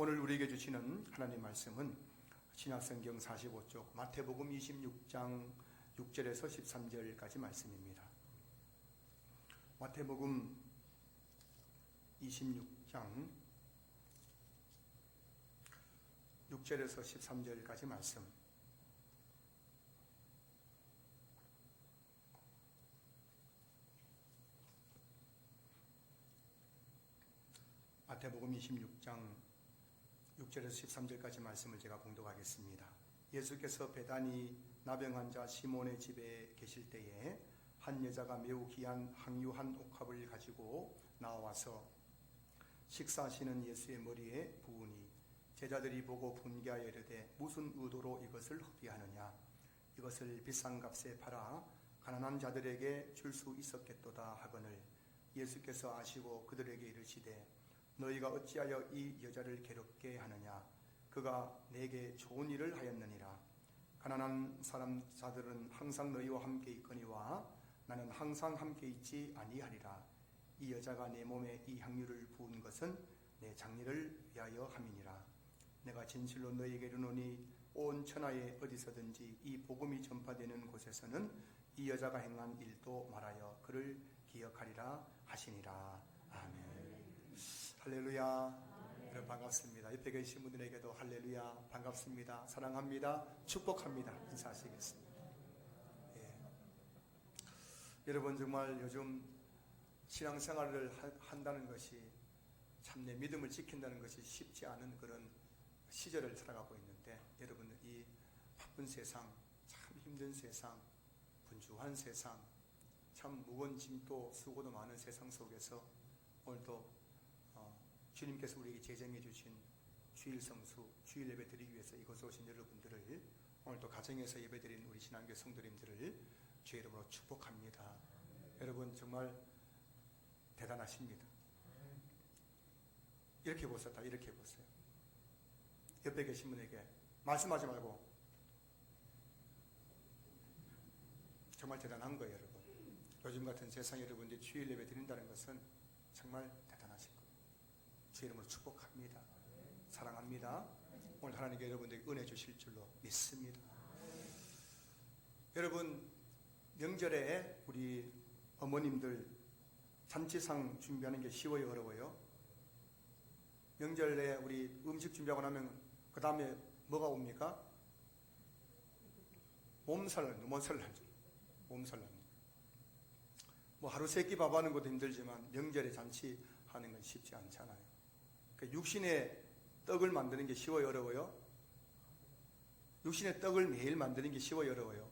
오늘 우리에게 주시는 하나님 말씀은 신약성경 45쪽 마태복음 26장 6절에서 13절까지 말씀입니다. 마태복음 26장 6절에서 13절까지 말씀. 마태복음 26장 6절에서 13절까지 말씀을 제가 봉독하겠습니다. 예수께서 베다니 나병 환자 시몬의 집에 계실 때에 한 여자가 매우 귀한 항유 한 옥합을 가지고 나와서 식사하시는 예수의 머리에 부으니 제자들이 보고 분개하여 이르되 무슨 의도로 이것을 흡의하느냐, 이것을 비싼 값에 팔아 가난한 자들에게 줄 수 있었겠도다 하거늘 예수께서 아시고 그들에게 이르시되 너희가 어찌하여 이 여자를 괴롭게 하느냐, 그가 내게 좋은 일을 하였느니라. 가난한 자들은 항상 너희와 함께 있거니와 나는 항상 함께 있지 아니하리라. 이 여자가 내 몸에 이 향유를 부은 것은 내 장례를 위하여 함이니라. 내가 진실로 너희에게 이르노니 온 천하에 어디서든지 이 복음이 전파되는 곳에서는 이 여자가 행한 일도 말하여 그를 기억하리라 하시니라. 아멘. 할렐루야. 여러분 반갑습니다. 옆에 계신 분들에게도 할렐루야, 반갑습니다, 사랑합니다, 축복합니다 인사하시겠습니다. 여러분 정말 요즘 신앙생활을 한다는 것이 참 내 믿음을 지킨다는 것이 쉽지 않은 그런 시절을 살아가고 있는데, 여러분 이 바쁜 세상, 참 힘든 세상, 분주한 세상, 참 무거운 짐도 수고도 많은 세상 속에서 오늘도 주님께서 우리에게 제정해 주신 주일 성수, 주일 예배 드리기 위해서 이곳에 오신 여러분들을, 오늘도 가정에서 예배 드린 우리 신앙교회 성도님들을 주의 이름으로 축복합니다. 여러분 정말 대단하십니다. 이렇게 보세요. 다 이렇게 보세요. 옆에 계신 분에게 말씀하지 말고, 정말 대단한 거예요. 여러분 요즘 같은 세상에 여러분들이 주일 예배 드린다는 것은 정말 대단하신 거예요. 주의 이름으로 축복합니다. 사랑합니다. 오늘 하나님께 여러분들에게 은혜 주실 줄로 믿습니다. 여러분 명절에 우리 어머님들 잔치상 준비하는 게 쉬워요, 어려워요? 명절에 우리 음식 준비하고 나면 그 다음에 뭐가 옵니까? 몸살납니다. 뭐 하루 세끼 밥하는 것도 힘들지만 명절에 잔치하는 건 쉽지 않잖아요. 그 육신의 떡을 만드는 게 쉬워요, 어려워요? 육신의 떡을 매일 만드는 게 쉬워요, 어려워요?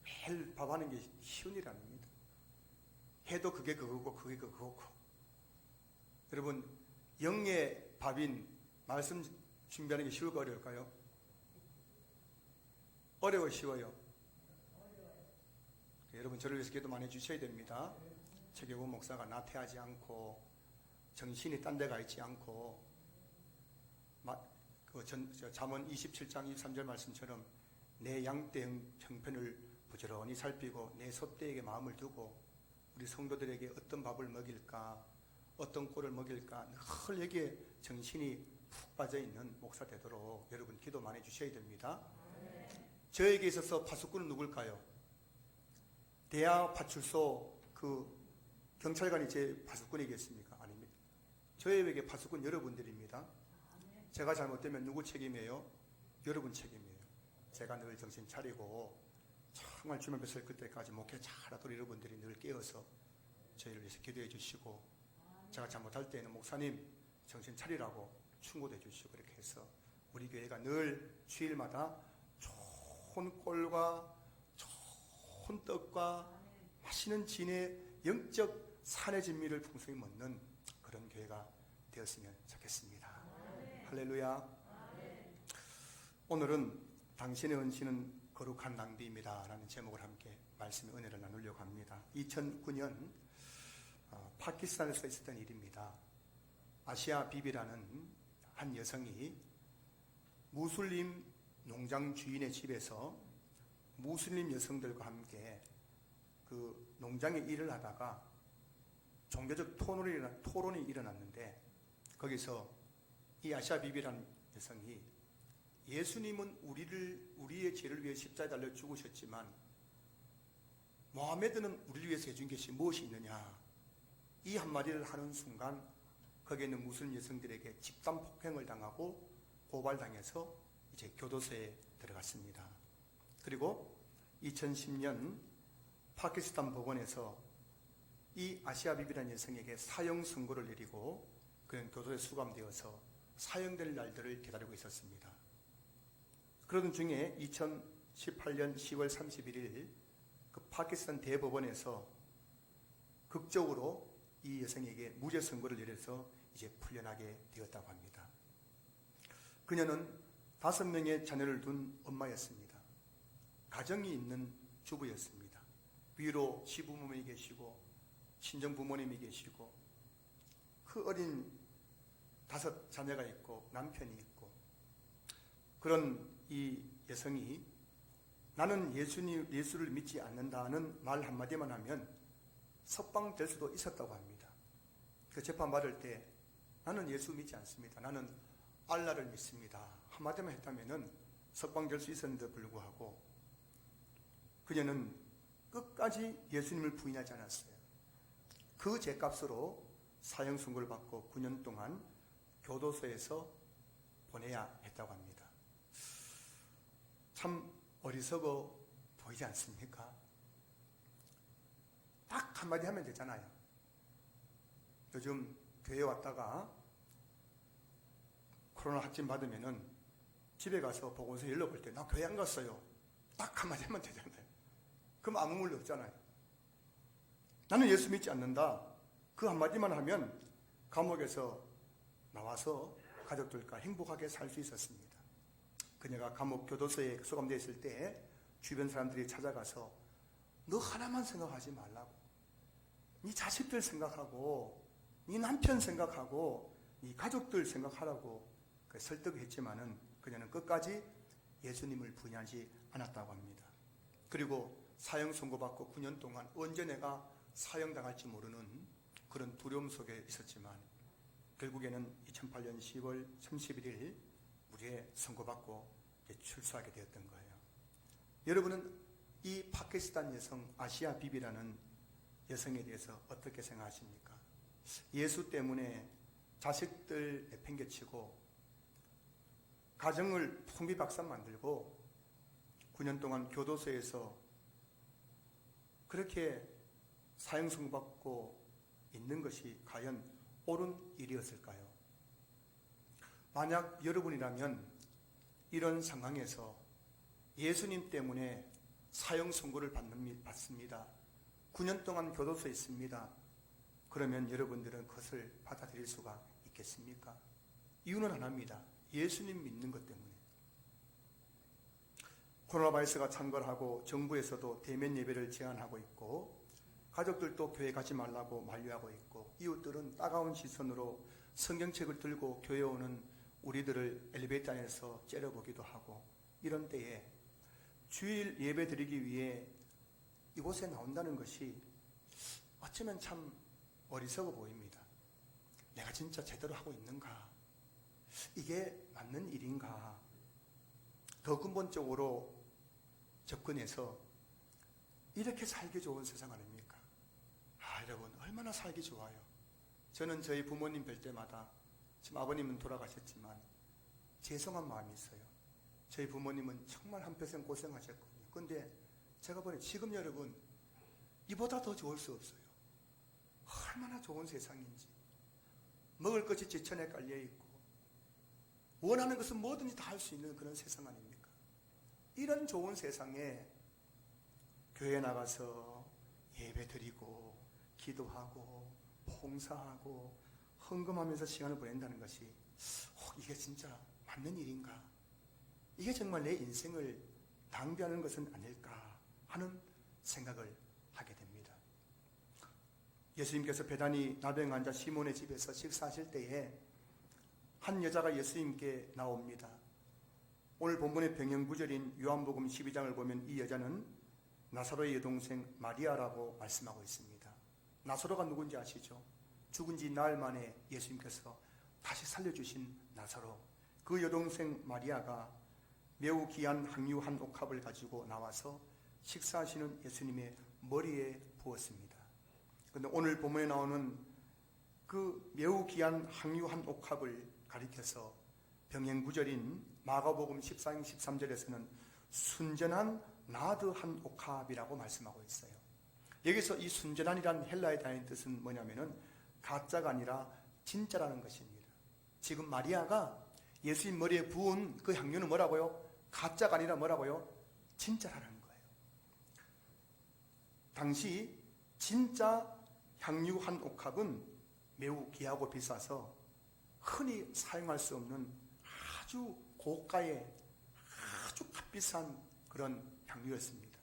매일 밥하는 게 쉬운 일 아닙니다. 해도 그게 그거고 그게 그거고. 여러분 영의 밥인 말씀 준비하는 게 쉬울까 어려울까요? 어려워, 쉬워요? 여러분 저를 위해서 기도 많이 해주셔야 됩니다. 최경호 목사가 나태하지 않고 정신이 딴 데 가 있지 않고, 잠언 27장 23절 말씀처럼 내 양떼 형편을 부지런히 살피고 내 소떼에게 마음을 두고 우리 성도들에게 어떤 밥을 먹일까, 어떤 꼴을 먹일까 늘 여기에 정신이 푹 빠져있는 목사 되도록 여러분 기도 많이 해주셔야 됩니다. 저에게 있어서 파수꾼은 누굴까요? 대야 파출소 그 경찰관이 제 파수꾼이겠습니까? 아닙니다. 저에게 파수꾼 여러분들입니다. 제가 잘못되면 누구 책임이에요? 여러분 책임이에요. 제가 늘 정신 차리고 정말 주님 앞에 설 그때까지 목회 잘하도록 여러분들이 늘 깨어서 저희를 위해서 기도해 주시고, 제가 잘못할 때에는 목사님 정신 차리라고 충고도 해 주시고, 그렇게 해서 우리 교회가 늘 주일마다 좋은 꼴과 좋은 떡과 맛있는 진의 영적 산의 진미를 풍성히 먹는 그런 교회가 되었으면 좋겠습니다. 할렐루야. 오늘은 당신의 헌신은 거룩한 낭비입니다 라는 제목을 함께 말씀의 은혜를 나누려고 합니다. 2009년 파키스탄에서 있었던 일입니다. 아시아 비비라는 한 여성이 무슬림 농장 주인의 집에서 무슬림 여성들과 함께 그 농장에 일을 하다가 종교적 토론이 일어났는데, 거기서 이 아시아 비비라는 여성이 예수님은 우리의 죄를 위해 십자가에 달려 죽으셨지만 모하메드는 우리를 위해서 해준 것이 무엇이 있느냐, 이 한마디를 하는 순간 거기에 있는 무슬림 여성들에게 집단 폭행을 당하고 고발당해서 이제 교도소에 들어갔습니다. 그리고 2010년 파키스탄 법원에서 이 아시아 비비라는 여성에게 사형 선고를 내리고 그는 교도소에 수감되어서 사형될 날들을 기다리고 있었습니다. 그러던 중에 2018년 10월 31일 그 파키스탄 대법원에서 극적으로 이 여성에게 무죄 선고를 내려서 이제 풀려나게 되었다고 합니다. 그녀는 5명의 자녀를 둔 엄마였습니다. 가정이 있는 주부였습니다. 위로 시부모님이 계시고 친정 부모님이 계시고 그 어린 5 자녀가 있고 남편이 있고, 그런 이 여성이 나는 예수를 믿지 않는다는 말 한마디만 하면 석방될 수도 있었다고 합니다. 그 재판 받을 때 나는 예수 믿지 않습니다, 나는 알라를 믿습니다 한마디만 했다면 석방될 수 있었는데 불구하고 그녀는 끝까지 예수님을 부인하지 않았어요. 그 죄값으로 사형 선고를 받고 9년 동안 교도소에서 보내야 했다고 합니다. 참 어리석어 보이지 않습니까? 딱 한마디 하면 되잖아요. 요즘 교회 왔다가 코로나 확진 받으면은 집에 가서 보건소 연락 올 때 나 교회 안 갔어요, 딱 한마디 하면 되잖아요. 그럼 아무 문제 없잖아요. 나는 예수 믿지 않는다, 그 한마디만 하면 감옥에서 나와서 가족들과 행복하게 살 수 있었습니다. 그녀가 감옥 교도소에 수감되어 있을 때 주변 사람들이 찾아가서 너 하나만 생각하지 말라고, 네 자식들 생각하고 네 남편 생각하고 네 가족들 생각하라고 설득했지만은 그녀는 끝까지 예수님을 부인하지 않았다고 합니다. 그리고 사형 선고받고 9년 동안 언제 내가 사형당할지 모르는 그런 두려움 속에 있었지만 결국에는 2008년 10월 31일 무죄 선고받고 출소하게 되었던 거예요. 여러분은 이 파키스탄 여성 아시아 비비라는 여성에 대해서 어떻게 생각하십니까? 예수 때문에 자식들 내팽개치고 가정을 풍비박산 만들고 9년 동안 교도소에서 그렇게 사형 선고받고 있는 것이 과연 옳은 일이었을까요? 만약 여러분이라면 이런 상황에서 예수님 때문에 사형 선고를 받습니다. 9년 동안 교도소에 있습니다. 그러면 여러분들은 그것을 받아들일 수가 있겠습니까? 이유는 하나입니다. 예수님 믿는 것 때문에. 코로나 바이러스가 창궐하고 정부에서도 대면 예배를 제한하고 있고 가족들도 교회 가지 말라고 만류하고 있고 이웃들은 따가운 시선으로 성경책을 들고 교회에 오는 우리들을 엘리베이터 안에서 째려보기도 하고, 이런 때에 주일 예배 드리기 위해 이곳에 나온다는 것이 어쩌면 참 어리석어 보입니다. 내가 진짜 제대로 하고 있는가? 이게 맞는 일인가? 더 근본적으로 접근해서 이렇게 살기 좋은 세상 아닙니까? 여러분 얼마나 살기 좋아요. 저는 저희 부모님 뵐 때마다, 지금 아버님은 돌아가셨지만 죄송한 마음이 있어요. 저희 부모님은 정말 한평생 고생하셨거든요. 그런데 제가 보니 지금 여러분 이보다 더 좋을 수 없어요. 얼마나 좋은 세상인지. 먹을 것이 지천에 깔려있고 원하는 것은 뭐든지 다 할 수 있는 그런 세상 아닙니까? 이런 좋은 세상에 교회 나가서 예배 드리고 기도하고 봉사하고 헌금하면서 시간을 보낸다는 것이 이게 진짜 맞는 일인가? 이게 정말 내 인생을 낭비하는 것은 아닐까 하는 생각을 하게 됩니다. 예수님께서 베다니 나병 환자 시몬의 집에서 식사하실 때에 한 여자가 예수님께 나옵니다. 오늘 본문의 병영구절인 요한복음 12장을 보면 이 여자는 나사로의 여동생 마리아라고 말씀하고 있습니다. 나사로가 누군지 아시죠? 죽은 지 나흘 만에 예수님께서 다시 살려주신 나사로, 그 여동생 마리아가 매우 귀한 항유 한 옥합을 가지고 나와서 식사하시는 예수님의 머리에 부었습니다. 그런데 오늘 본문에 나오는 그 매우 귀한 항유 한 옥합을 가리켜서 병행구절인 마가복음 14장 13절에서는 순전한 나드 한 옥합이라고 말씀하고 있어요. 여기서 이 순전한이란 헬라의 단어의 뜻은 뭐냐면은 가짜가 아니라 진짜라는 것입니다. 지금 마리아가 예수님 머리에 부은 그 향유는 뭐라고요? 가짜가 아니라 뭐라고요? 진짜라는 거예요. 당시 진짜 향유 한 옥합은 매우 귀하고 비싸서 흔히 사용할 수 없는 아주 고가의 아주 값비싼 그런 향유였습니다.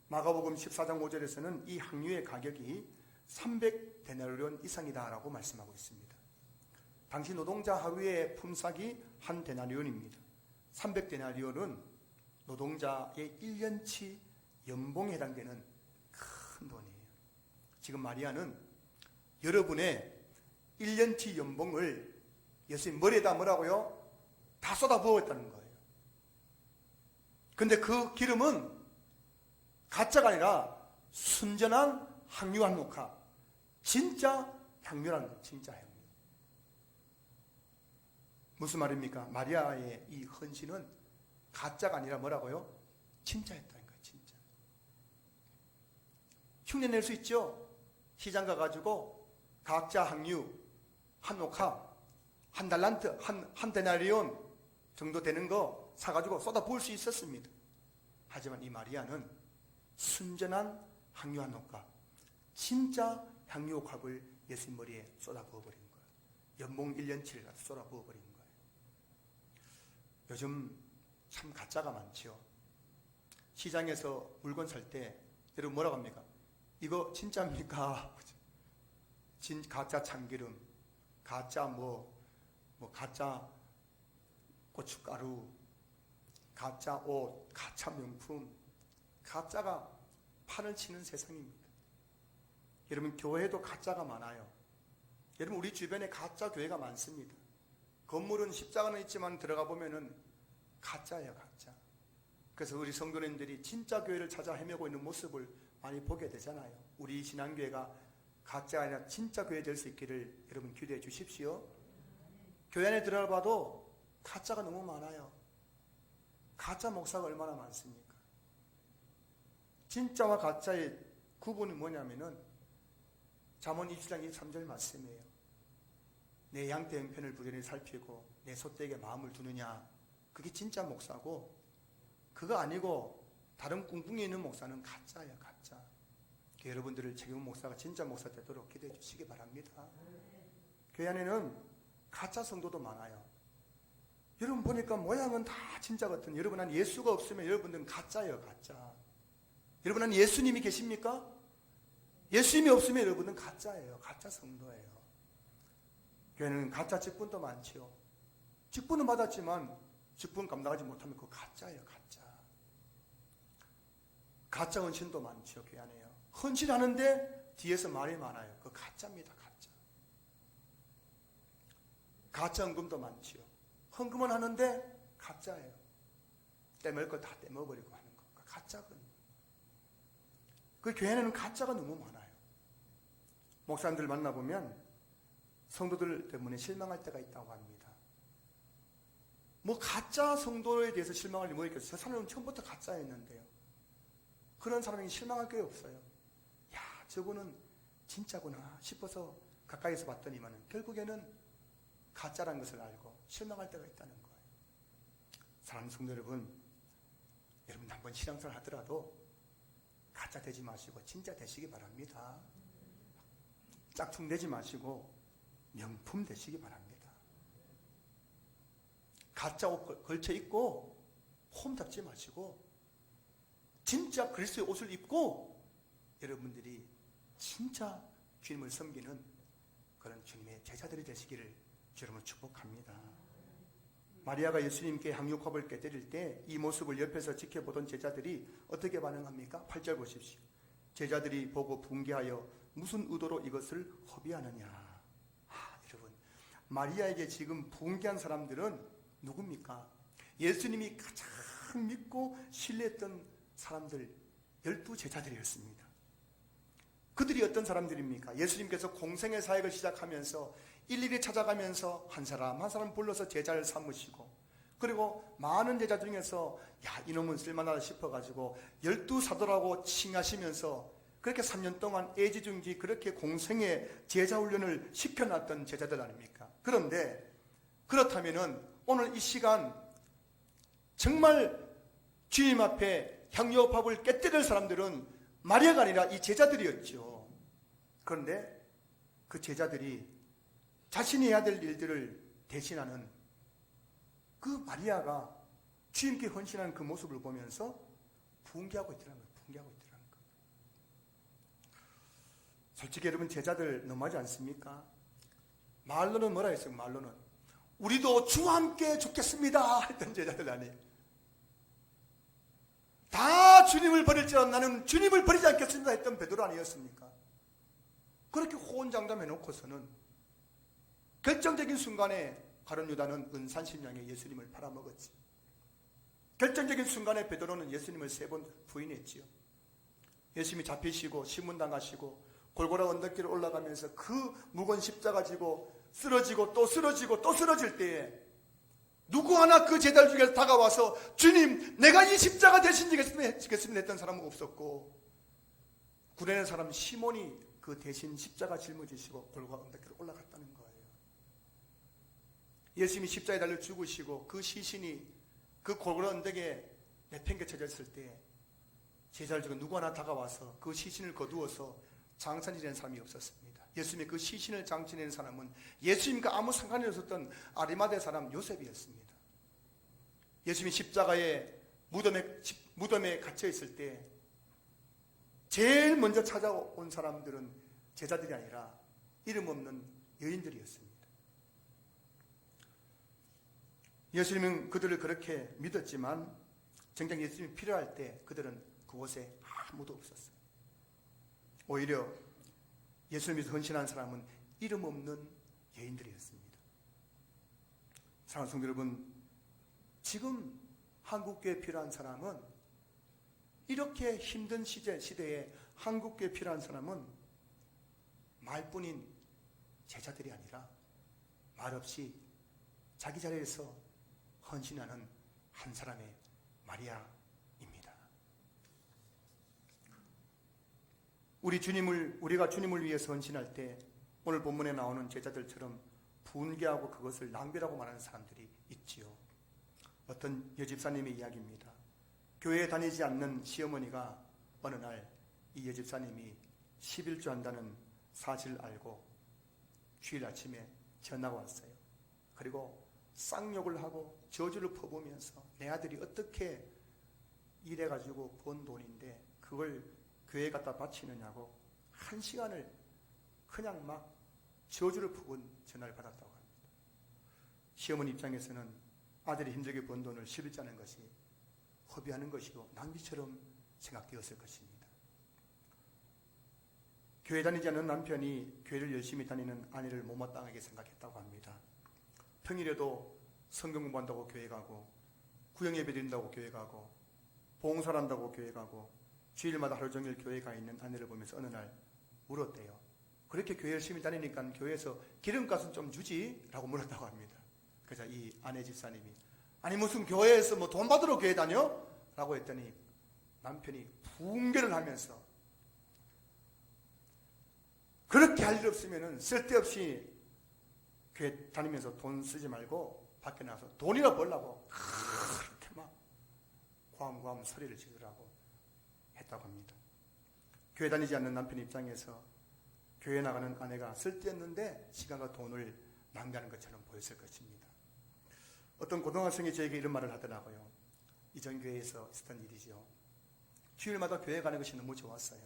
마가복음 14장 5절에서는 이 향유의 가격이 300데나리온 이상이다라고 말씀하고 있습니다. 당시 노동자 하루의 품삯이 한 데나리온입니다. 300데나리온은 노동자의 1년치 연봉에 해당되는 큰 돈이에요. 지금 마리아는 여러분의 1년치 연봉을 예수님 머리에다 뭐라고요? 다 쏟아 부었다는 거예요. 근데 그 기름은 가짜가 아니라 순전한 향유 한 옥합, 진짜 향유라는 거예요. 진짜 향유. 무슨 말입니까? 마리아의 이 헌신은 가짜가 아니라 뭐라고요? 진짜였다는 거예요. 진짜. 흉내 낼 수 있죠? 시장 가가지고 각자 항유 한 옥합, 한 달란트, 한 데나리온 정도 되는 거 사가지고 쏟아 부을 수 있었습니다. 하지만 이 마리아는 순전한 향유 한 옥합, 진짜 향유 옥합을 예수님 머리에 쏟아 부어버린 거예요. 연봉 1년치를 쏟아 부어버린 거예요. 요즘 참 가짜가 많죠. 시장에서 물건 살 때 여러분 뭐라고 합니까? 이거 진짜입니까? 가짜 참기름, 가짜 가짜 고춧가루, 가짜 옷, 가짜 명품, 가짜가 판을 치는 세상입니다. 여러분 교회도 가짜가 많아요. 여러분 우리 주변에 가짜 교회가 많습니다. 건물은 십자가는 있지만 들어가 보면은 가짜예요, 가짜. 그래서 우리 성도님들이 진짜 교회를 찾아 헤매고 있는 모습을 많이 보게 되잖아요. 우리 신앙교회가 가짜가 아니라 진짜 교회 될 수 있기를 여러분 기도해 주십시오. 교회 안에 들어가 봐도 가짜가 너무 많아요. 가짜 목사가 얼마나 많습니까? 진짜와 가짜의 구분이 뭐냐면은 잠언 27장 23절 말씀이에요. 내 양떼 형편을 부지런히 살피고 내 소떼에게 마음을 두느냐, 그게 진짜 목사고, 그거 아니고 다른 꿍꿍이 있는 목사는 가짜예요, 가짜. 여러분들을 최경훈 목사가 진짜 목사 되도록 기도해 주시기 바랍니다. 교회 안에는 가짜 성도도 많아요. 여러분 보니까 모양은 다 진짜 같은, 여러분 안 예수가 없으면 여러분들은 가짜예요, 가짜. 여러분 안 예수님이 계십니까? 예수님이 없으면 여러분은 가짜예요, 가짜 성도예요. 교회는 가짜 직분도 많지요. 직분은 받았지만 직분 감당하지 못하면 그거 가짜예요, 가짜. 가짜 헌신도 많지요, 교회 안에요. 헌신하는데 뒤에서 말이 많아요. 그거 가짜입니다, 가짜. 가짜 헌금도 많지요. 헌금은 하는데 가짜예요. 떼먹을 거 다 떼먹어버리고 하는 거. 가짜거든요. 그 교회에는 가짜가 너무 많아요. 목사님들 만나보면 성도들 때문에 실망할 때가 있다고 합니다. 가짜 성도에 대해서 실망할 일이 뭐 있겠어요? 저 사람은 처음부터 가짜였는데요. 그런 사람에게 실망할 게 없어요. 야, 저거는 진짜구나 싶어서 가까이서 봤더니만 결국에는 가짜라는 것을 알고 실망할 때가 있다는 거예요. 사랑하는 성도 여러분, 여러분 한번 신앙생활 하더라도 가짜 되지 마시고 진짜 되시기 바랍니다. 짝퉁 되지 마시고 명품 되시기 바랍니다. 가짜 옷 걸쳐 입고 폼 잡지 마시고 진짜 그리스도의 옷을 입고 여러분들이 진짜 주님을 섬기는 그런 주님의 제자들이 되시기를 여러분을 축복합니다. 마리아가 예수님께 향유컵을 깨뜨릴 때 이 모습을 옆에서 지켜보던 제자들이 어떻게 반응합니까? 8절 보십시오. 제자들이 보고 분개하여 무슨 의도로 이것을 허비하느냐. 여러분, 마리아에게 지금 부흥기한 사람들은 누굽니까? 예수님이 가장 믿고 신뢰했던 사람들 12제자들이었습니다. 그들이 어떤 사람들입니까? 예수님께서 공생의 사역을 시작하면서 일일이 찾아가면서 한 사람 한 사람 불러서 제자를 삼으시고, 그리고 많은 제자 중에서 야, 이놈은 쓸만하다 싶어가지고 12사도라고 칭하시면서 그렇게 3년 동안 애지중지 그렇게 공생의 제자훈련을 시켜놨던 제자들 아닙니까? 그런데 그렇다면은 오늘 이 시간 정말 주님 앞에 향유업합을 깨뜨릴 사람들은 마리아가 아니라 이 제자들이었죠. 그런데 그 제자들이 자신이 해야 될 일들을 대신하는 그 마리아가 주님께 헌신하는 그 모습을 보면서 분개하고 있더라는 거예요. 분개하고 있더라는 거예요. 솔직히 여러분, 제자들 너무하지 않습니까? 말로는 뭐라 했어요? 말로는 우리도 주와 함께 죽겠습니다 했던 제자들 아니에요. 다 주님을 버릴지라도 나는 주님을 버리지 않겠습니다 했던 베드로 아니었습니까? 그렇게 호언장담해 놓고서는 결정적인 순간에 가룟 유다는 은산신령에 예수님을 팔아먹었지. 결정적인 순간에 베드로는 예수님을 3번 부인했지요. 예수님이 잡히시고 신문당하시고 골고라 언덕길을 올라가면서 그 무거운 십자가 지고 쓰러지고 또 쓰러지고 또 쓰러질 때에 누구 하나 그 제자들 중에서 다가와서 주님 내가 이 십자가 대신 지겠습니다 했던 사람은 없었고, 구레네 사람 시몬이 그 대신 십자가 짊어지시고 골고라 언덕길을 올라갔다는 거예요. 예수님이 십자가에 달려 죽으시고 그 시신이 그 골고라 언덕에 내팽개쳐져 있을 때 제자들 중에 누구 하나 다가와서 그 시신을 거두어서 장사지낸 사람이 없었습니다. 예수님의 그 시신을 장사지낸 사람은 예수님과 아무 상관이 없었던 아리마대 사람 요셉이었습니다. 예수님이 십자가에 무덤에 갇혀 있을 때 제일 먼저 찾아온 사람들은 제자들이 아니라 이름 없는 여인들이었습니다. 예수님은 그들을 그렇게 믿었지만 정작 예수님이 필요할 때 그들은 그곳에 아무도 없었어요. 오히려 예수님께서 헌신한 사람은 이름 없는 여인들이었습니다. 사랑하는 성도 여러분, 지금 한국교회에 필요한 사람은, 이렇게 힘든 시대에 한국교회에 필요한 사람은 말뿐인 제자들이 아니라 말없이 자기 자리에서 헌신하는 한 사람의 마리아입니다. 우리가 주님을 위해서 헌신할 때 오늘 본문에 나오는 제자들처럼 분개하고 그것을 낭비라고 말하는 사람들이 있지요. 어떤 여집사님의 이야기입니다. 교회에 다니지 않는 시어머니가 어느 날 이 여집사님이 11조 한다는 사실을 알고 주일 아침에 전화가 왔어요. 그리고 쌍욕을 하고 저주를 퍼부으면서 내 아들이 어떻게 일해가지고 번 돈인데 그걸 교회에 갖다 바치느냐고 1시간을 그냥 막 저주를 퍼부은 전화를 받았다고 합니다. 시어머니 입장에서는 아들이 힘들게 번 돈을 11자는 것이 허비하는 것이고 낭비처럼 생각되었을 것입니다. 교회 다니지 않는 남편이 교회를 열심히 다니는 아내를 못마땅하게 생각했다고 합니다. 평일에도 성경 공부한다고 교회 가고, 구역예배 드린다고 교회 가고, 봉사한다고 교회 가고, 주일마다 하루 종일 교회 가 있는 아내를 보면서 어느 날 물었대요. 그렇게 교회 열심히 다니니까 교회에서 기름값은 좀 주지? 라고 물었다고 합니다. 그래서 이 아내 집사님이 아니 무슨 교회에서 뭐 돈 받으러 교회 다녀? 라고 했더니 남편이 분개를 하면서 그렇게 할 일 없으면 쓸데없이 교회 다니면서 돈 쓰지 말고 밖에 나가서 돈이나 벌라고 그렇게 막 고함고함 소리를 지르라고 했다고 합니다. 교회 다니지 않는 남편 입장에서 교회 나가는 아내가 쓸데없는데 시간과 돈을 낭비하는 것처럼 보였을 것입니다. 어떤 고등학생이 저에게 이런 말을 하더라고요. 이전 교회에서 있었던 일이죠. 주일마다 교회 가는 것이 너무 좋았어요.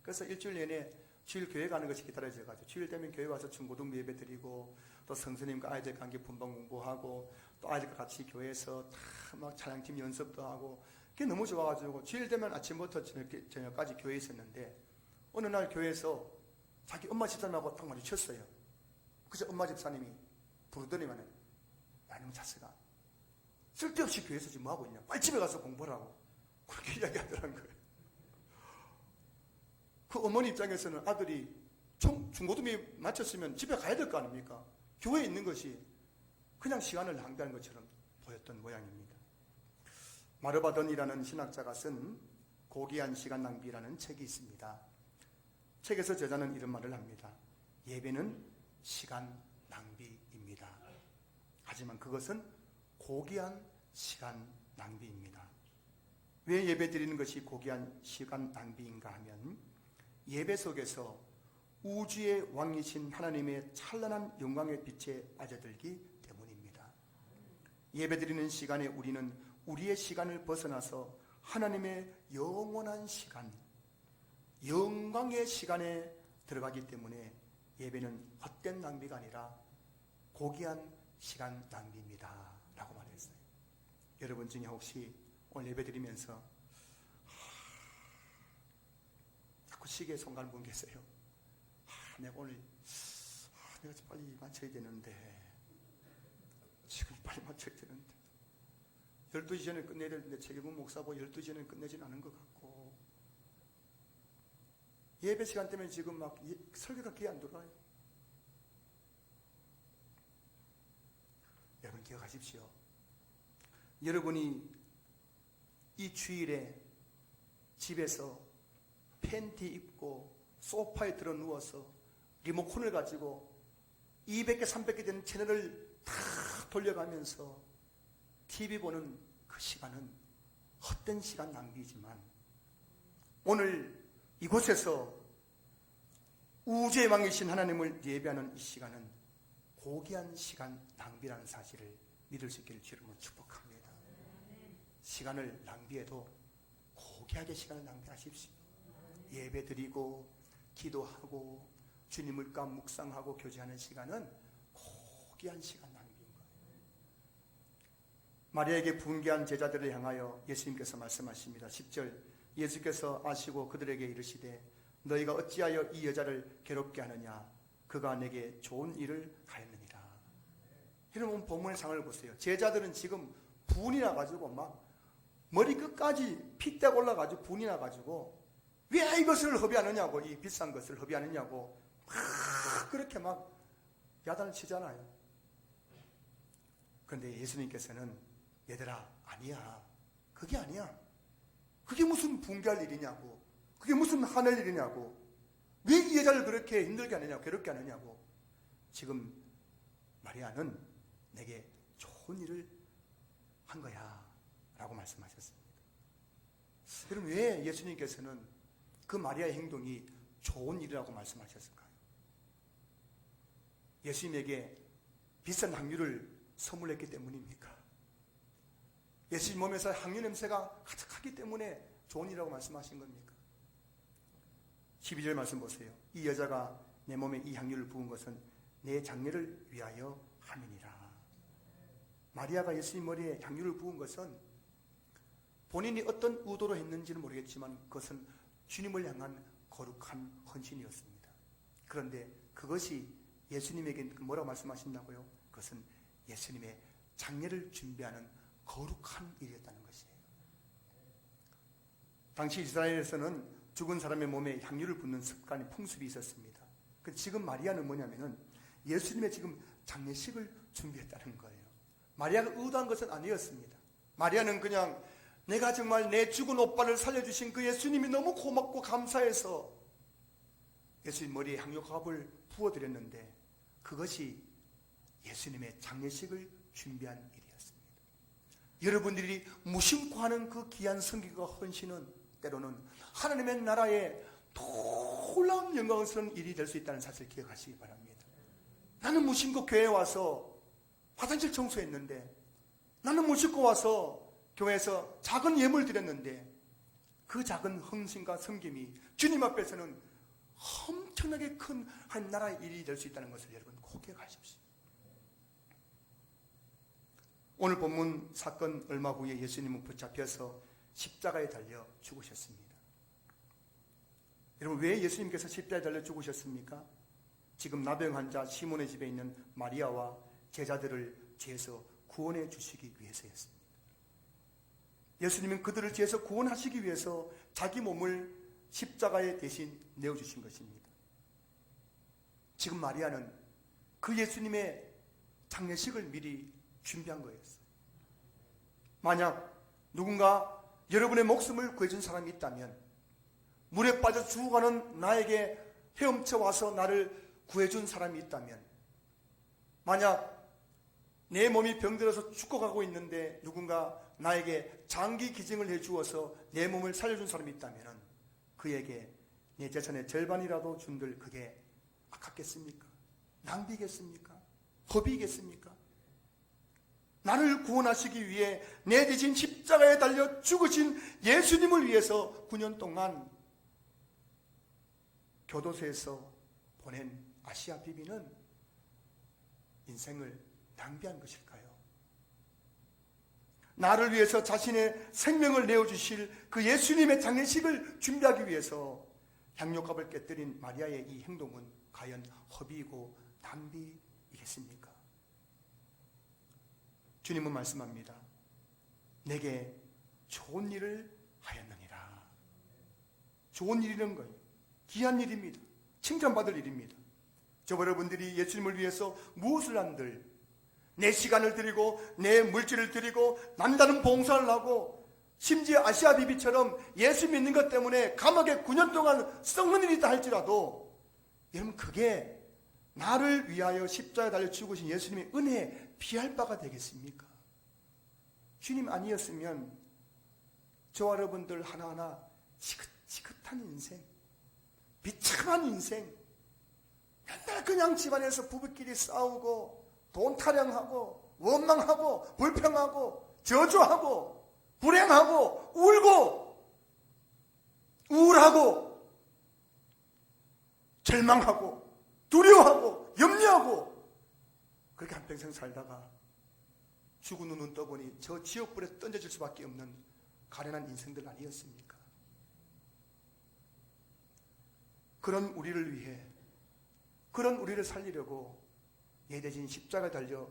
그래서 일주일 내내 주일 교회 가는 것이 기다려져가지고 주일 되면 교회 와서 중고등부 예배 드리고 또 선생님과 아이들 관계 분방 공부하고 또 아이들과 같이 교회에서 다 막 찬양팀 연습도 하고 그게 너무 좋아가지고 주일 되면 아침부터 저녁까지 교회에 있었는데 어느 날 교회에서 자기 엄마 집사님하고 딱 마주쳤어요. 그래서 엄마 집사님이 부르더니만 나는 자식아 쓸데없이 교회에서 지금 뭐하고 있냐, 빨리 집에 가서 공부하라고 그렇게 이야기하더라는 거예요. 그 어머니 입장에서는 아들이 중고등부 마쳤으면 집에 가야 될 거 아닙니까? 교회에 있는 것이 그냥 시간을 낭비하는 것처럼 보였던 모양입니다. 마르바던이라는 신학자가 쓴 고귀한 시간 낭비라는 책이 있습니다. 책에서 저자는 이런 말을 합니다. 예배는 시간 낭비입니다. 하지만 그것은 고귀한 시간 낭비입니다. 왜 예배 드리는 것이 고귀한 시간 낭비인가 하면 예배 속에서 우주의 왕이신 하나님의 찬란한 영광의 빛에 빠져들기 때문입니다. 예배 드리는 시간에 우리는 우리의 시간을 벗어나서 하나님의 영원한 시간, 영광의 시간에 들어가기 때문에 예배는 헛된 낭비가 아니라 고귀한 시간 낭비입니다 라고 말했어요. 여러분 중에 혹시 오늘 예배 드리면서 자꾸 시계에 손 가는 분 계세요? 내가 오늘 내가 빨리 맞춰야 되는데 지금 빨리 맞춰야 되는데 12시 전에 끝내야 되는데 최기국 목사고 12시 전에 끝내지는 않은 것 같고 예배 시간 때문에 지금 막 설교가 귀에 안 들어와요. 여러분 기억하십시오. 여러분이 이 주일에 집에서 팬티 입고 소파에 들어 누워서 리모컨을 가지고 200개 300개 되는 채널을 다 돌려가면서 TV 보는 그 시간은 헛된 시간 낭비이지만 오늘 이곳에서 우주의 왕이신 하나님을 예배하는 이 시간은 고귀한 시간 낭비라는 사실을 믿을 수 있기를 주님으로 축복합니다. 시간을 낭비해도 고귀하게 시간을 낭비하십시오. 예배 드리고 기도하고 주님을과 묵상하고 교제하는 시간은 고귀한 시간 낭비인 거예요. 마리아에게 분개한 제자들을 향하여 예수님께서 말씀하십니다. 10절 예수께서 아시고 그들에게 이르시되 너희가 어찌하여 이 여자를 괴롭게 하느냐 그가 내게 좋은 일을 하였느니라. 여러분 본문의 상황을 보세요. 제자들은 지금 분이 나가지고 막 머리 끝까지 핏대가 올라가지고 분이 나가지고 왜 이것을 허비하느냐고, 이 비싼 것을 허비하느냐고 막 그렇게 막 야단을 치잖아요. 그런데 예수님께서는 얘들아 아니야, 그게 아니야, 그게 무슨 분개할 일이냐고, 그게 무슨 화낼 일이냐고, 왜 이 여자를 그렇게 힘들게 하느냐고, 괴롭게 하느냐고, 지금 마리아는 내게 좋은 일을 한 거야 라고 말씀하셨습니다. 여러분 왜 예수님께서는 그 마리아의 행동이 좋은 일이라고 말씀하셨을까요? 예수님에게 비싼 향유를 선물했기 때문입니까? 예수님 몸에서 향유 냄새가 가득하기 때문에 좋은 일이라고 말씀하신 겁니까? 12절 말씀 보세요. 이 여자가 내 몸에 이 향유를 부은 것은 내 장례를 위하여 함이니라. 마리아가 예수님 머리에 향유를 부은 것은 본인이 어떤 의도로 했는지는 모르겠지만 그것은 주님을 향한 거룩한 헌신이었습니다. 그런데 그것이 예수님에게 뭐라고 말씀하신다고요? 그것은 예수님의 장례를 준비하는 거룩한 일이었다는 것이에요. 당시 이스라엘에서는 죽은 사람의 몸에 향유를 붓는 습관이 풍습이 있었습니다. 지금 마리아는 뭐냐면은 예수님의 지금 장례식을 준비했다는 거예요. 마리아가 의도한 것은 아니었습니다. 마리아는 그냥 내가 정말 내 죽은 오빠를 살려주신 그 예수님이 너무 고맙고 감사해서 예수님 머리에 향유값을 부어드렸는데 그것이 예수님의 장례식을 준비한 일이었습니다. 여러분들이 무심코 하는 그 귀한 성기가 헌신은 때로는 하나님의 나라에 놀라운 영광스러운 일이 될 수 있다는 사실을 기억하시기 바랍니다. 나는 무심코 교회에 와서 화장실 청소했는데, 나는 무심코 와서 교회에서 작은 예물 드렸는데 그 작은 헌신과 섬김이 주님 앞에서는 엄청나게 큰 한 나라의 일이 될 수 있다는 것을 여러분 꼭 기억하십시오. 오늘 본문 사건 얼마 후에 예수님은 붙잡혀서 십자가에 달려 죽으셨습니다. 여러분 왜 예수님께서 십자가에 달려 죽으셨습니까? 지금 나병 환자 시몬의 집에 있는 마리아와 제자들을 죄에서 구원해 주시기 위해서였습니다. 예수님은 그들을 죄에서 구원하시기 위해서 자기 몸을 십자가에 대신 내어주신 것입니다. 지금 마리아는 그 예수님의 장례식을 미리 준비한 거였어요. 만약 누군가 여러분의 목숨을 구해준 사람이 있다면, 물에 빠져 죽어가는 나에게 헤엄쳐 와서 나를 구해준 사람이 있다면, 만약 내 몸이 병들어서 죽어가고 있는데 누군가 나에게 장기 기증을 해주어서 내 몸을 살려준 사람이 있다면 그에게 내 재산의 절반이라도 준들 그게 아깝겠습니까? 낭비겠습니까? 허비겠습니까? 나를 구원하시기 위해 내 대신 십자가에 달려 죽으신 예수님을 위해서 9년 동안 교도소에서 보낸 아시아 비비는 인생을 낭비한 것일까요? 나를 위해서 자신의 생명을 내어주실 그 예수님의 장례식을 준비하기 위해서 향료값을 깨뜨린 마리아의 이 행동은 과연 허비이고 낭비이겠습니까? 주님은 말씀합니다. 내게 좋은 일을 하였느니라. 좋은 일이라는 거예요. 귀한 일입니다. 칭찬받을 일입니다. 저와 여러분들이 예수님을 위해서 무엇을 한들, 내 시간을 드리고 내 물질을 드리고 남다른 봉사를 하고, 심지어 아시아 비비처럼 예수 믿는 것 때문에 감옥에 9년 동안 썩는 일이 있다 할지라도, 여러분 그게 나를 위하여 십자가에 달려 죽으신 예수님의 은혜에 비할 바가 되겠습니까? 주님 아니었으면 저와 여러분들 하나하나 지긋지긋한 인생, 비참한 인생, 맨날 그냥 집안에서 부부끼리 싸우고 돈 타령하고 원망하고 불평하고 저주하고 불행하고 울고 우울하고 절망하고 두려워하고 염려하고 그렇게 한평생 살다가 죽은 눈 떠보니 저 지옥불에 던져질 수밖에 없는 가련한 인생들 아니었습니까? 그런 우리를 위해, 그런 우리를 살리려고 내 대신 십자가에 달려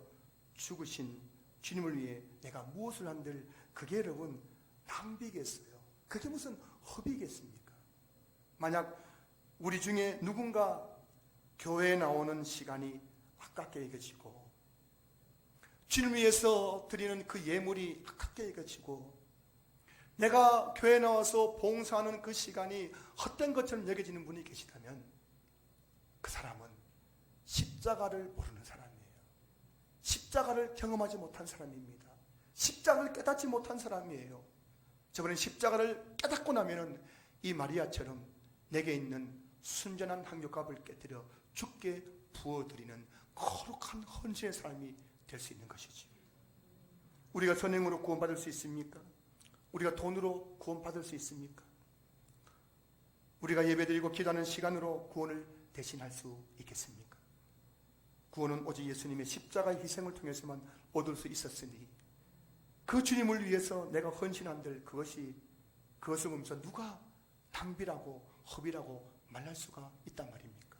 죽으신 주님을 위해 내가 무엇을 한들 그게 여러분 낭비겠어요? 그게 무슨 허비겠습니까? 만약 우리 중에 누군가 교회에 나오는 시간이 아깝게 여겨지고, 주님 위해서 드리는 그 예물이 아깝게 여겨지고, 내가 교회에 나와서 봉사하는 그 시간이 헛된 것처럼 여겨지는 분이 계시다면 그 사람은 십자가를 모르는 사람이에요. 십자가를 경험하지 못한 사람입니다. 십자가를 깨닫지 못한 사람이에요. 저번에 십자가를 깨닫고 나면은 이 마리아처럼 내게 있는 순전한 향료값을 깨뜨려 주께 부어드리는 거룩한 헌신의 삶이 될 수 있는 것이죠. 우리가 선행으로 구원받을 수 있습니까? 우리가 돈으로 구원받을 수 있습니까? 우리가 예배드리고 기도하는 시간으로 구원을 대신할 수 있겠습니까? 구원은 오직 예수님의 십자가의 희생을 통해서만 얻을 수 있었으니 그 주님을 위해서 내가 헌신한들 그것을 보면서 누가 낭비라고 허비라고 말할 수가 있단 말입니까?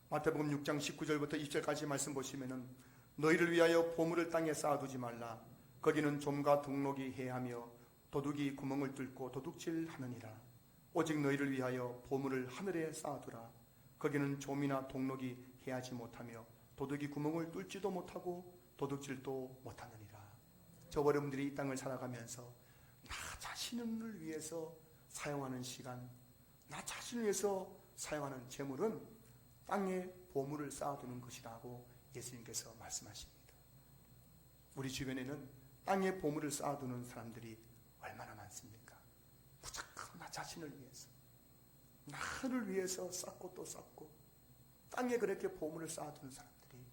마태복음 6장 19절부터 20절까지 말씀 보시면은 너희를 위하여 보물을 땅에 쌓아두지 말라. 거기는 좀과 동록이 해하며 도둑이 구멍을 뚫고 도둑질하느니라. 오직 너희를 위하여 보물을 하늘에 쌓아두라. 거기는 좀이나 동록이 해하지 못하며 도둑이 구멍을 뚫지도 못하고 도둑질도 못하느니라. 저와 여러분들이 이 땅을 살아가면서 나 자신을 위해서 사용하는 시간, 나 자신을 위해서 사용하는 재물은 땅에 보물을 쌓아두는 것이라고 예수님께서 말씀하십니다. 우리 주변에는 땅에 보물을 쌓아두는 사람들이 얼마나 많습니까? 무조건 나 자신을 위해서, 나를 위해서 쌓고 또 쌓고 땅에 그렇게 보물을 쌓아두는 사람들이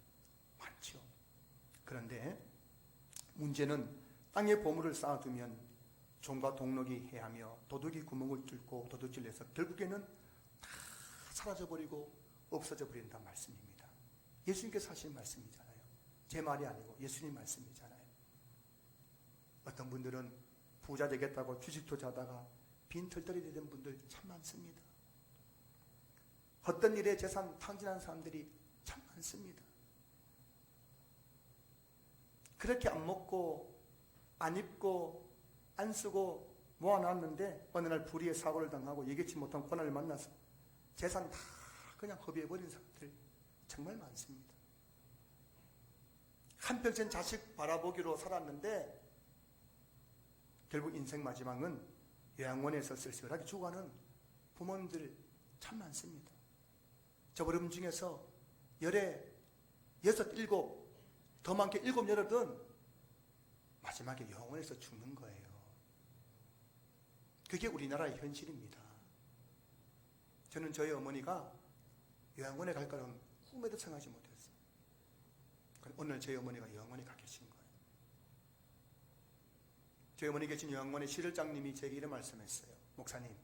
많죠. 그런데 문제는 땅에 보물을 쌓아두면 종과 동록이 해하며 도둑이 구멍을 뚫고 도둑질해서 결국에는 다 사라져버리고 없어져 버린다는 말씀입니다. 예수님께서 하신 말씀이잖아요. 제 말이 아니고 예수님 말씀이잖아요. 어떤 분들은 부자 되겠다고 주식 투자하다가 빈털터리 되는 분들 참 많습니다. 어떤 일에 재산 탕진하는 사람들이 참 많습니다. 그렇게 안 먹고 안 입고 안 쓰고 모아놨는데 어느 날 불의의 사고를 당하고 예기치 못한 고난을 만나서 재산 다 그냥 허비해버린 사람들 정말 많습니다. 한평생 자식 바라보기로 살았는데 결국 인생 마지막은 요양원에서 쓸쓸하게 죽어가는 부모님들 참 많습니다. 저 어름 중에서 열에 6, 7, 더 많게 7, 8은 마지막에 요양원에서 죽는 거예요. 그게 우리나라의 현실입니다. 저는 저희 어머니가 요양원에 갈 거는 꿈에도 생각하지 못했어요. 오늘 저희 어머니가 요양원에 가 계신 거예요. 저희 어머니 계신 요양원의 시설장님이 제게 이런 말씀했어요. 목사님,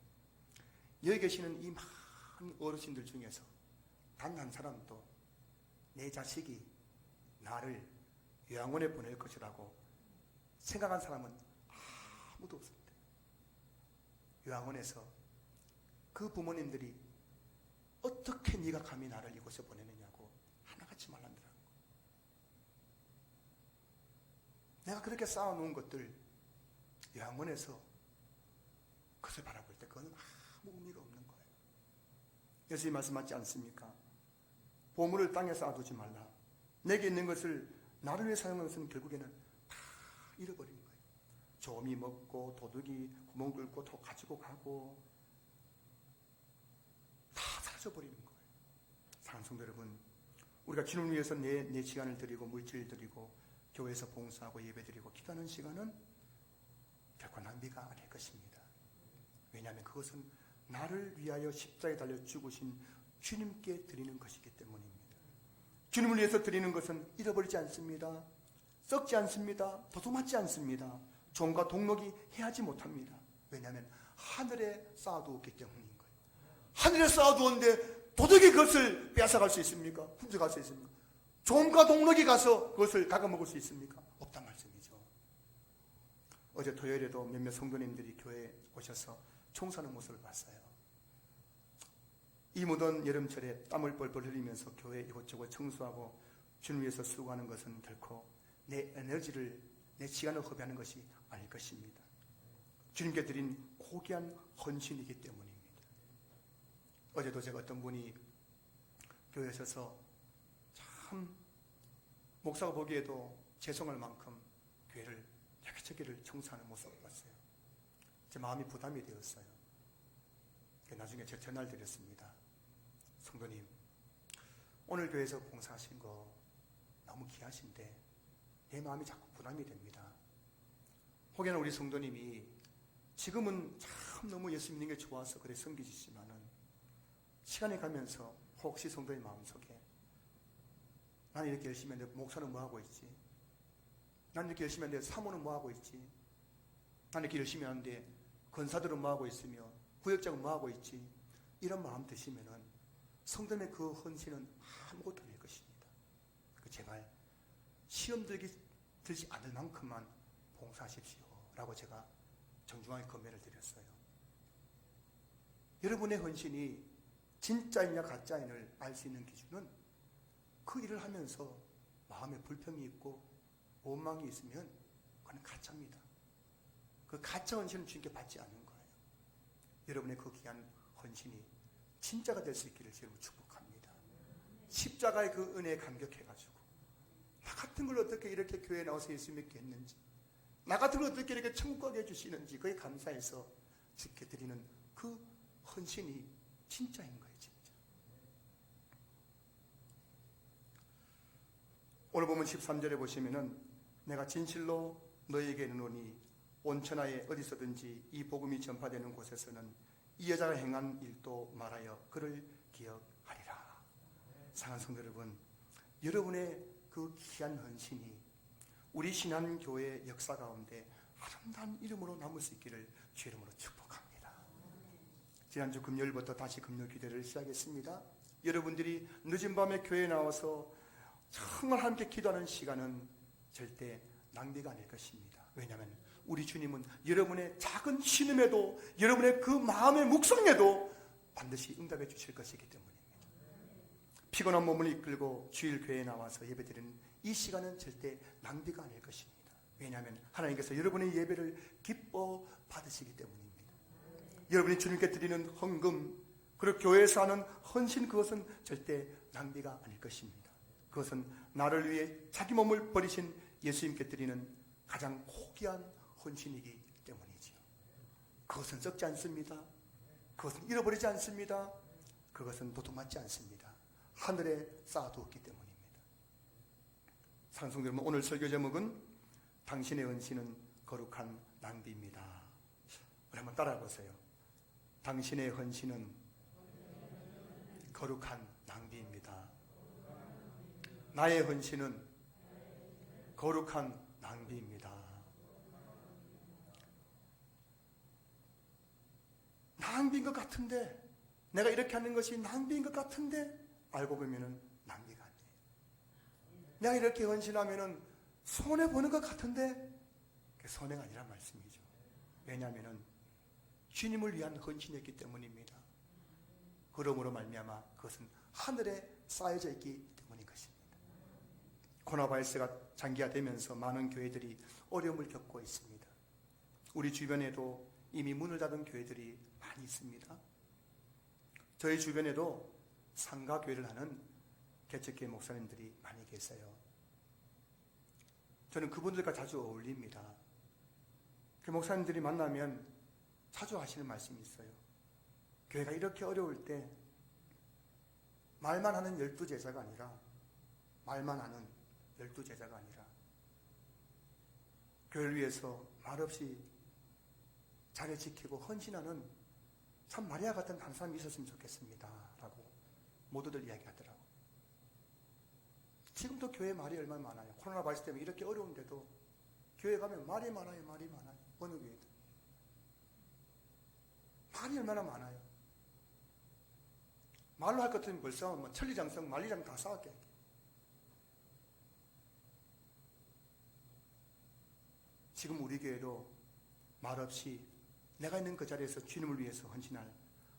여기 계시는 이 많은 어르신들 중에서 단 한 사람도 내 자식이 나를 요양원에 보낼 것이라고 생각한 사람은 아무도 없습니다. 요양원에서 그 부모님들이 어떻게 네가 감히 나를 이곳에 보내느냐고 하나같이 말한다는 거. 내가 그렇게 쌓아놓은 것들 요양원에서 그것을 바라볼 때 그건 아무 의미가 없는 거예요. 예수님 말씀 맞지 않습니까? 보물을 땅에 쌓아두지 말라. 내게 있는 것을 나를 위해 사용하는 것은 결국에는 다 잃어버린 거예요. 조미 먹고 도둑이 구멍 뚫고 더 가지고 가고 다 사라져버리는 거예요. 사랑하는 성도 여러분, 우리가 주님을 위해서 내 시간을 드리고 물질을 드리고 교회에서 봉사하고 예배드리고 기도하는 시간은 결코 낭비가 아닐 것입니다. 왜냐하면 그것은 나를 위하여 십자가에 달려 죽으신 주님께 드리는 것이기 때문입니다. 주님을 위해서 드리는 것은 잃어버리지 않습니다. 썩지 않습니다. 도둑맞지 않습니다. 종과 동록이 해하지 못합니다. 왜냐하면 하늘에 쌓아두었기 때문인 거예요. 하늘에 쌓아두었는데 도둑이 그것을 빼앗아갈 수 있습니까? 훔쳐갈 수 있습니까? 종과 동록이 가서 그것을 갉아먹을 수 있습니까? 없단 말씀이죠. 어제 토요일에도 몇몇 성도님들이 교회에 오셔서 청소하는 모습을 봤어요. 이 무더운 여름철에 땀을 뻘뻘 흘리면서 교회 이곳저곳 청소하고 주님 위해서 수고하는 것은 결코 내 에너지를, 내 시간을 허비하는 것이 아닐 것입니다. 주님께 드린 고귀한 헌신이기 때문입니다. 어제도 제가 어떤 분이 교회에 오셔서 참 목사가 보기에도 죄송할 만큼 교회를 여기저기를 청소하는 모습을 봤어요. 제 마음이 부담이 되었어요. 나중에 제가 전화를 드렸습니다. 성도님, 오늘 교회에서 봉사하신 거 너무 귀하신데 내 마음이 자꾸 부담이 됩니다. 혹여나 우리 성도님이 지금은 참 너무 예수 믿는 게 좋아서 그래 섬기시지만은 시간이 가면서 혹시 성도의 마음속에 나는 이렇게 열심히 했는데 목사는 뭐하고 있지? 나는 이렇게 열심히 했는데 사모는 뭐하고 있지? 나는 이렇게 열심히 하는데 권사들은 뭐하고 있으며 구역장은 뭐하고 있지? 이런 마음 드시면은 성도님의 그 헌신은 아무것도 아닐 것입니다. 제발 시험 들지 않을 만큼만 봉사하십시오 라고 제가 정중하게 건면을 드렸어요. 여러분의 헌신이 진짜이냐 가짜인을 알 수 있는 기준은 그 일을 하면서 마음에 불평이 있고 원망이 있으면 그건 가짜입니다. 그 가짜 헌신은 주님께 받지 않는 거예요. 여러분의 그 귀한 헌신이 진짜가 될 수 있기를 여러분 축복합니다. 십자가의 그 은혜에 감격해가지고 나 같은 걸 어떻게 이렇게 교회에 나와서 예수 믿게 했는지, 나 같은 걸 어떻게 이렇게 천국 가게 해주시는지 그에 감사해서 주께 드리는 그 헌신이 진짜인 거예요. 진짜. 오늘 보면 13절에 보시면은 내가 진실로 너희에게 이르노니 온 천하에 어디서든지 이 복음이 전파되는 곳에서는 이 여자가 행한 일도 말하여 그를 기억하리라. 사랑하는 성도 여러분, 여러분의 그 귀한 헌신이 우리 신한교회 역사 가운데 아름다운 이름으로 남을 수 있기를 주 이름으로 축복합니다. 지난주 금요일부터 다시 금요 기도를 시작했습니다. 여러분들이 늦은 밤에 교회에 나와서 정말 함께 기도하는 시간은 절대 낭비가 아닐 것입니다. 왜냐하면 우리 주님은 여러분의 작은 신음에도, 여러분의 그 마음의 묵성에도 반드시 응답해 주실 것이기 때문입니다. 피곤한 몸을 이끌고 주일 교회에 나와서 예배드리는 이 시간은 절대 낭비가 아닐 것입니다. 왜냐하면 하나님께서 여러분의 예배를 기뻐 받으시기 때문입니다. 여러분이 주님께 드리는 헌금, 그리고 교회에서 하는 헌신, 그것은 절대 낭비가 아닐 것입니다. 그것은 나를 위해 자기 몸을 버리신 예수님께 드리는 가장 고귀한 헌신이기 때문이지요. 그것은 썩지 않습니다. 그것은 잃어버리지 않습니다. 그것은 도둑맞지 않습니다. 하늘에 쌓아두었기 때문입니다. 사랑하는 여러분, 오늘 설교 제목은 당신의 헌신은 거룩한 낭비입니다. 우리 한번 따라해 보세요. 당신의 헌신은 거룩한 낭비입니다. 나의 헌신은 거룩한 낭비입니다. 낭비인 것 같은데, 내가 이렇게 하는 것이 낭비인 것 같은데 알고 보면은 낭비가 아니에요. 내가 이렇게 헌신하면은 손해보는 것 같은데 그게 손해가 아니란 말씀이죠. 왜냐하면은 주님을 위한 헌신이었기 때문입니다. 그러므로 말미암아 그것은 하늘에 쌓여져 있기 때문인 것입니다. 코로나 바이러스가 장기화되면서 많은 교회들이 어려움을 겪고 있습니다. 우리 주변에도 이미 문을 닫은 교회들이 많이 있습니다. 저희 주변에도 상가교회를 하는 개척교회 목사님들이 많이 계세요. 저는 그분들과 자주 어울립니다. 그 목사님들이 만나면 자주 하시는 말씀이 있어요. 교회가 이렇게 어려울 때 말만 하는 12제자가 아니라, 말만 하는 12제자가 아니라 교회를 위해서 말없이 자리 지키고 헌신하는 참 마리아 같은 한 사람이 있었으면 좋겠습니다 라고 모두들 이야기하더라고. 지금도 교회 말이 얼마나 많아요. 코로나 바이러스 때문에 이렇게 어려운데도 교회 가면 말이 많아요. 말이 많아요. 어느 교회도 말이 얼마나 많아요. 말로 할 것 같으면 벌써 뭐 천리장성, 만리장 다 쌓았게. 지금 우리 교회도 말없이 내가 있는 그 자리에서 주님을 위해서 헌신할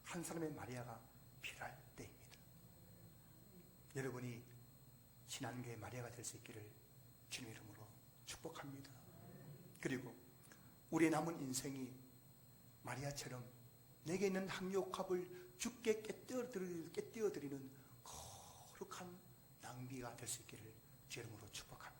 한 사람의 마리아가 필요할 때입니다. 여러분이 신앙교회 마리아가 될 수 있기를 주님 이름으로 축복합니다. 그리고 우리의 남은 인생이 마리아처럼 내게 있는 학력합을 주께 깨뜨려드리는 거룩한 낭비가 될 수 있기를 주 이름으로 축복합니다.